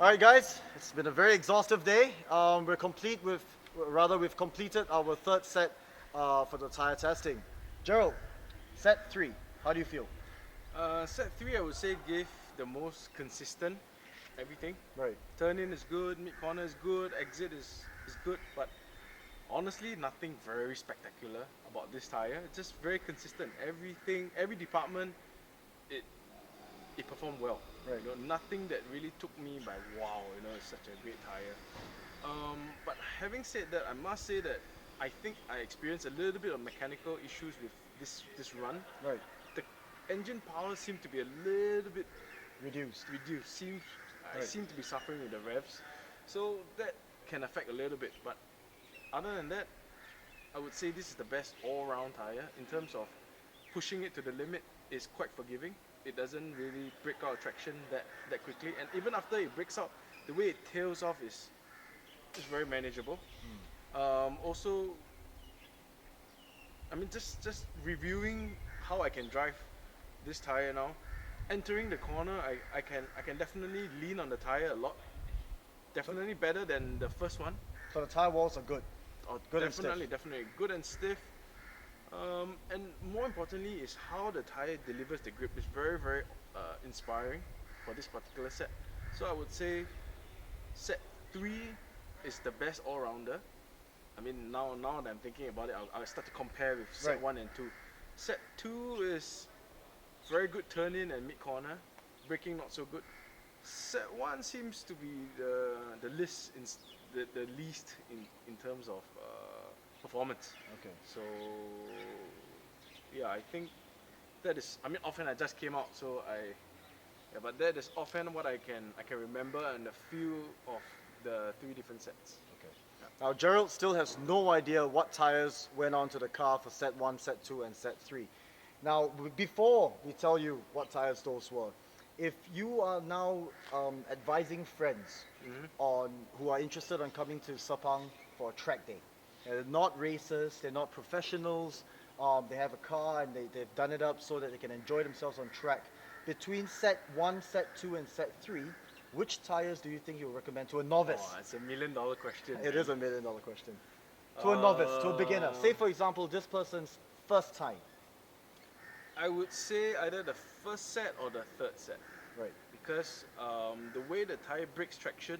All right, guys, it's been a very exhaustive day. We've completed our third set for the tire testing. Gerald, set 3, how do you feel? Set 3 I would say gave the most consistent everything. Right. Turn in is good, mid corner is good, exit is good, but honestly nothing very spectacular about this tire. It's just very consistent. Everything, every department, it it performed well. Right. You know, nothing that really took me by wow, you know, it's such a great tire. But having said that, I must say that I think I experienced a little bit of mechanical issues with this run. Right. The engine power seemed to be a little bit Reduced. reduced. I Right. seem to be suffering with the revs, so that can affect a little bit. But other than that, I would say this is the best all-round tire in terms of pushing it to the limit. Is quite forgiving. It doesn't really break out of traction that quickly, and even after it breaks out, the way it tails off is very manageable. Also, I mean, just reviewing how I can drive this tire now. Entering the corner, I can definitely lean on the tire a lot. Definitely better than the first one. So the tire walls are good. Good and stiff. Definitely good and stiff. And more importantly is how the tire delivers the grip is very inspiring for this particular set. So I would say set 3 is the best all-rounder. I mean, now that I'm thinking about it, I'll start to compare with set Right. 1 and 2. Set 2 is very good turn in and mid corner, braking not so good. Set 1 seems to be the least in terms of performance. Okay. So yeah, I think that is. I mean, offhand I just came out, so but that is offhand what I can remember and a few of the 3 different sets. Okay. Now Gerald still has no idea what tires went onto the car for set 1, set 2, and set 3. Now, before we tell you what tires those were, if you are now advising friends who are interested in coming to Sepang for a track day, they're not racers, they're not professionals, they have a car and they've done it up so that they can enjoy themselves on track. Between set 1, set 2, and set 3, which tires do you think you would recommend to a novice? Oh, it's $1 million question. It is $1 million question. To a novice, to a beginner. Say for example, this person's first time. I would say either the first set or the third set. Right. Because the way the tire breaks traction,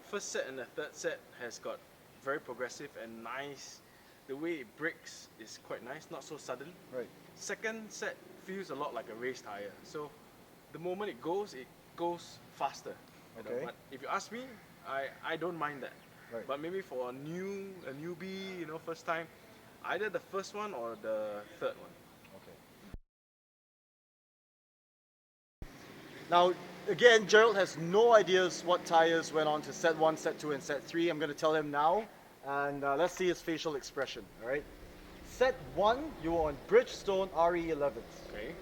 first set and the third set has got very progressive and nice. The way it breaks is quite nice, not so sudden. Right. Second set feels a lot like a race tire. So the moment it goes faster. You know. Okay. But if you ask me, I don't mind that. Right. But maybe for a newbie, you know, first time, either the first one or the third one. Now, again, Gerald has no ideas what tires went on to set 1, set 2, and set 3. I'm going to tell him now, and let's see his facial expression, all right? Set 1, you were on Bridgestone RE11s. Okay.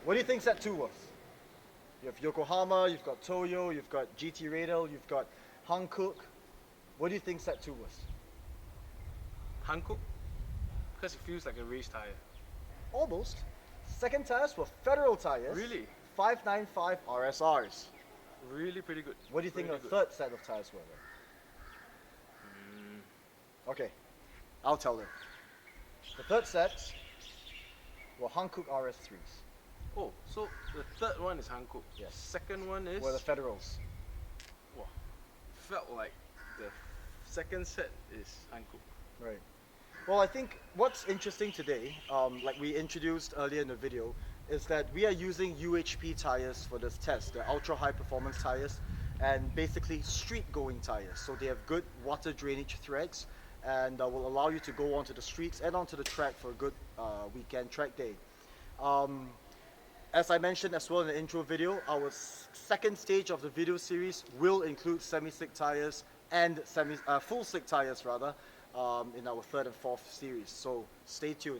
What do you think set 2 was? You have Yokohama, you've got Toyo, you've got GT Radial, you've got Hankook. What do you think set 2 was? Hankook? Because it feels like a race tire. Almost. Second tires were Federal tires. Really? 595 RSRs. Really pretty good. What do you think Really the good. third set of tires were then? Okay, I'll tell them. The third set were Hankook RS3s. Oh, so the third one is Hankook. Yes. Second one is. Were the Federals. Wow, felt like the second set is Hankook. Right. Well, I think what's interesting today, like we introduced earlier in the video, is that we are using UHP tires for this test. They're ultra high performance tires and basically street going tires. So they have good water drainage threads and will allow you to go onto the streets and onto the track for a good weekend track day. As I mentioned as well in the intro video, our second stage of the video series will include semi-slick tires and full slick tires rather in our third and fourth series. So stay tuned.